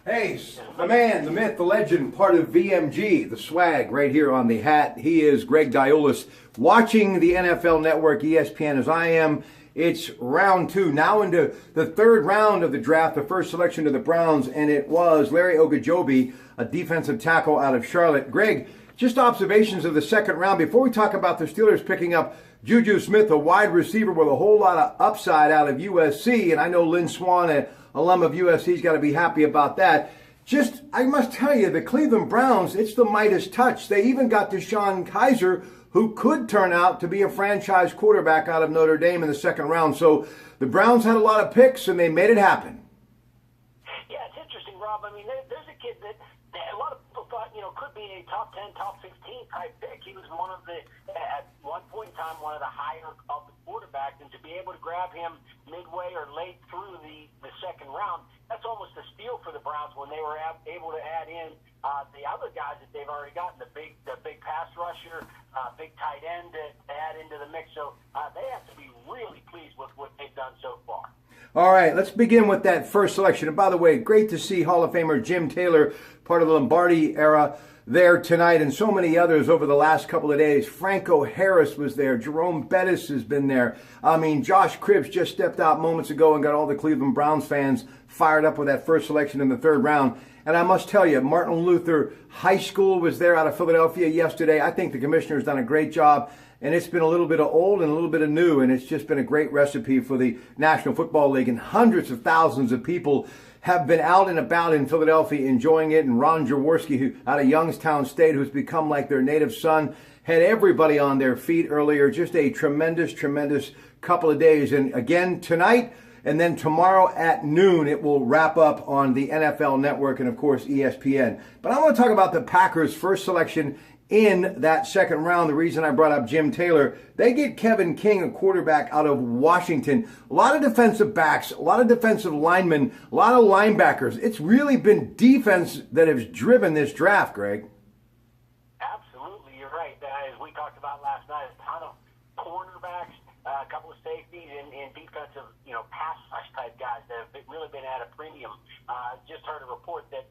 Hey, the man, the myth, the legend, part of VMG, the swag right here on the hat. He is Greg Diolis, watching the NFL Network, ESPN, as I am. It's round two, now into the third round of the draft, the first selection to the Browns, and it was Larry Ogunjobi, a defensive tackle out of Charlotte. Greg, just observations of the second round. Before we talk about the Steelers picking up Juju Smith, a wide receiver with a whole lot of upside out of USC, and I know Lynn Swann, an alum of USC, has got to be happy about that. Just, I must tell you, the Cleveland Browns, it's the Midas touch. They even got Deshaun Kaiser, who could turn out to be a franchise quarterback out of Notre Dame in the second round. So the Browns had a lot of picks, and they made it happen. Yeah, it's interesting, Rob. I mean, there's a kid that a lot of people thought, could be a top 10, top 15 type pick. He was one of the, at one point in time, one of the higher of the quarterbacks, and to be able to grab him midway or late through the second round, that's almost a steal for the Browns when they were able to add in the other guys that they've already gotten, the big pass rusher, big tight end to add into the mix. So they have to be really pleased with what they've done so far. All right, let's begin with that first selection. And by the way, great to see Hall of Famer Jim Taylor, part of the Lombardi era, there tonight, and so many others over the last couple of days. Franco Harris was there. Jerome Bettis has been there. I mean, Josh Cribbs just stepped out moments ago and got all the Cleveland Browns fans fired up with that first selection in the third round. And I must tell you, Martin Luther High School was there out of Philadelphia yesterday. I think the commissioner's done a great job. And it's been a little bit of old and a little bit of new, and it's just been a great recipe for the National Football League. And hundreds of thousands of people have been out and about in Philadelphia enjoying it. And Ron Jaworski, who out of Youngstown State, who's become like their native son, had everybody on their feet earlier. Just a tremendous, tremendous couple of days. And again, tonight and then tomorrow at noon, it will wrap up on the NFL Network and, of course, ESPN. But I want to talk about the Packers' first selection in that second round. The reason I brought up Jim Taylor, they get Kevin King, a quarterback out of Washington. A lot of defensive backs, a lot of defensive linemen, a lot of linebackers. It's really been defense that has driven this draft, Greg. Absolutely, you're right. As we talked about last night, a ton of cornerbacks, a couple of safeties, and defensive, pass rush type guys that have really been at a premium. Just heard a report that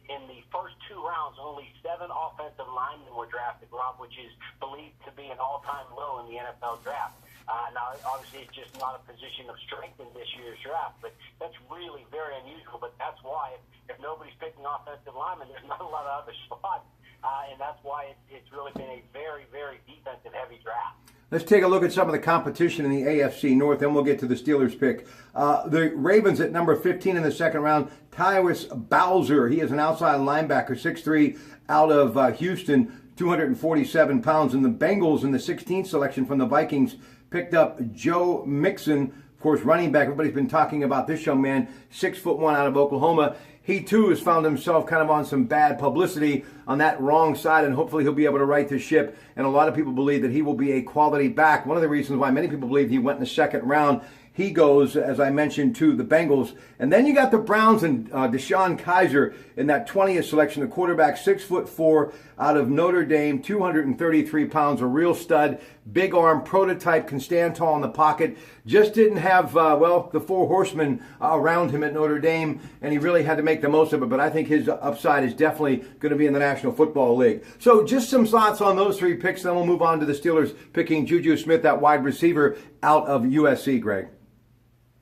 in the first two rounds, only 7 offensive linemen were drafted, Rob, which is believed to be an all-time low in the NFL draft. Now, obviously, it's just not a position of strength in this year's draft, but that's really very unusual. But that's why if nobody's picking offensive linemen, there's not a lot of other spots, and that's why it's really been a very, very defensive-heavy draft. Let's take a look at some of the competition in the AFC North, then we'll get to the Steelers pick. The Ravens at number 15 in the second round, Tyrus Bowser. He is an outside linebacker, 6'3", out of Houston, 247 pounds. And the Bengals in the 16th selection from the Vikings picked up Joe Mixon, of course, running back. Everybody's been talking about this young man, 6'1" out of Oklahoma. He, too, has found himself kind of on some bad publicity on that wrong side, and hopefully he'll be able to right the ship. And a lot of people believe that he will be a quality back. One of the reasons why many people believe he went in the second round, he goes, as I mentioned, to the Bengals. And then you got the Browns and Deshaun Kaiser in that 20th selection, the quarterback, 6'4", out of Notre Dame, 233 pounds, a real stud, big arm, prototype, can stand tall in the pocket. Just didn't have, the 4 horsemen around him at Notre Dame, and he really had to make the most of it. But I think his upside is definitely going to be in the National Football League. So just some thoughts on those 3 picks, then we'll move on to the Steelers picking Juju Smith, that wide receiver out of USC, Greg.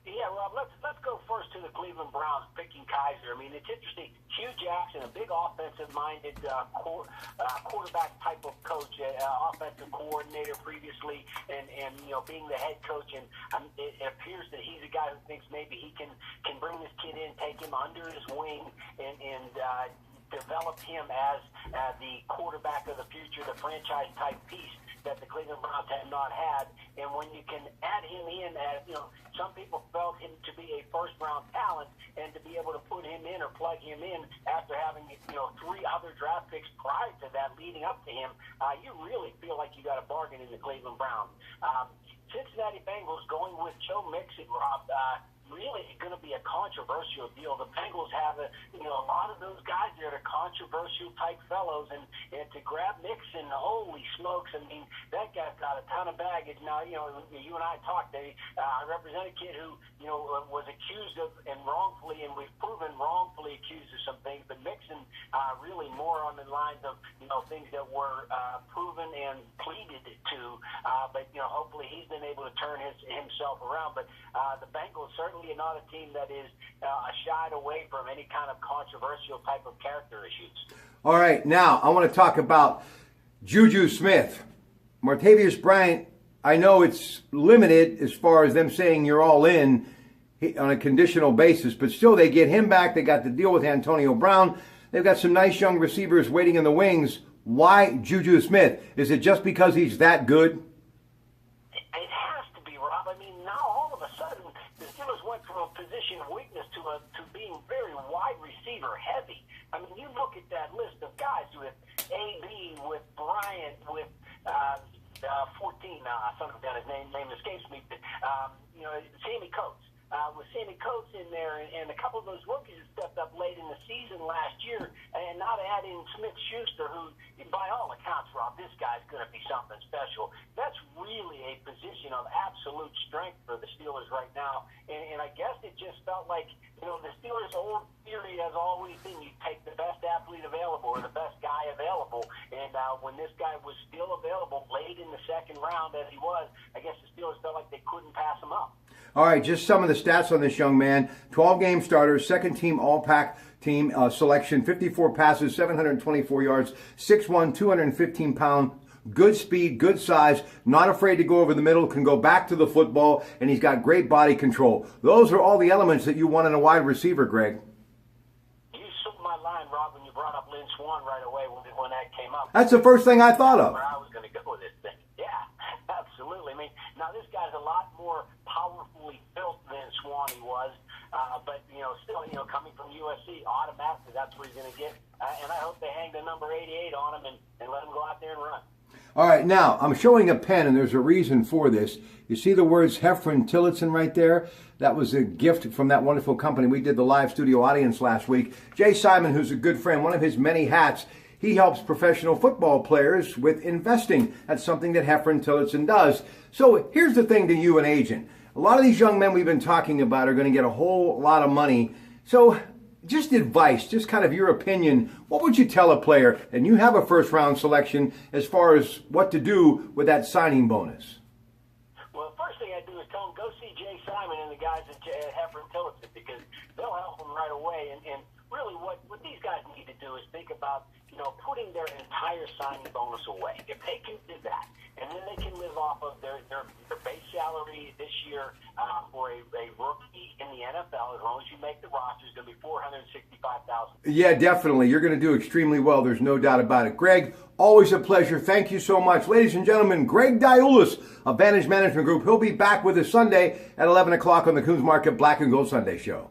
Yeah, Rob, let's go first to the Cleveland Browns picking Kaiser. I mean, it's interesting. Hugh Jackson, a big offensive-minded quarterback type of coach, offensive coordinator previously, and being the head coach. And it appears that he's a guy who thinks maybe he can bring this kid in, take him under his wing, and develop him as the quarterback of the future, the franchise-type piece that the Cleveland Browns have not had. And when you can add him in, as some people felt him to be a first-round talent, and to be able to put him in or plug him in after having 3 other draft picks prior to that leading up to him, you really feel like you got a bargain in the Cleveland Browns. Cincinnati Bengals going with Joe Mixon, Rob. Really going to be a controversial deal. The Bengals have a lot of those guys there are controversial type fellows, and to grab Mixon, holy smokes! I mean, that guy's got a ton of baggage. Now, you and I talked. I represent a kid who was accused of and we've proven wrongfully accused things that were proven and pleaded to. But hopefully he's been able to turn himself around. But the Bengals certainly are not a team that is shied away from any kind of controversial type of character issues. All right, now I want to talk about Juju Smith. Martavis Bryant, I know it's limited as far as them saying you're all in on a conditional basis, but still they get him back. They got to deal with Antonio Brown. They've got some nice young receivers waiting in the wings. Why Juju Smith? Is it just because he's that good? It has to be, Rob. I mean, now all of a sudden the Steelers went from a position of weakness to being very wide receiver heavy. I mean, you look at that list of guys with AB, with Bryant, with 14. Son of his name escapes me. But, Sammy Coates. With Sammy Coates in there, and a couple of those rookies that stepped up late in the season last year, and not add in Smith-Schuster, who, by all accounts, Rob, this guy's going to be something special. That's really a position of absolute strength for the Steelers right now, and I guess it just felt like, the Steelers' old theory has always been you take the best athlete available or the best guy available, and when this guy was still available late in the second round, as he was, I guess the Steelers felt like they couldn't pass him up. All right, just some of the stats on this young man. 12-game starters, second-team All-Pac team selection, 54 passes, 724 yards, 6'1", 215-pound, good speed, good size, not afraid to go over the middle, can go back to the football, and he's got great body control. Those are all the elements that you want in a wide receiver, Greg. You took my line, Rob, when you brought up Lynn Swann right away when that came up. That's the first thing I thought of. Where I was going to go with this thing. Yeah, absolutely. I mean, now this guy's a lot more powerfully built than Swanee was, but still, coming from USC, automatically that's where he's going to get. And I hope they hang the number 88 on him and let him go out there and run. All right, now I'm showing a pen, and there's a reason for this. You see the words Heffron Tillotson right there? That was a gift from that wonderful company. We did the live studio audience last week. Jay Simon, who's a good friend, one of his many hats, he helps professional football players with investing. That's something that Heffron Tillotson does. So here's the thing to you, an agent. A lot of these young men we've been talking about are going to get a whole lot of money. So just advice, just kind of your opinion. What would you tell a player, and you have a first-round selection, as far as what to do with that signing bonus? Well, the first thing I do is tell them, go see Jay Simon and the guys at Heffron Tillotson, because they'll help them right away. And really what these guys need to do is think about, putting their entire signing bonus away. If they can do that, and then they can live off of their base salary this year for a rookie in the NFL, as long as you make the roster, is going to be $465,000. Yeah, definitely. You're going to do extremely well. There's no doubt about it. Greg, always a pleasure. Thank you so much. Ladies and gentlemen, Greg Diulis of Vantage Management Group. He'll be back with us Sunday at 11 o'clock on the Coons Market Black and Gold Sunday Show.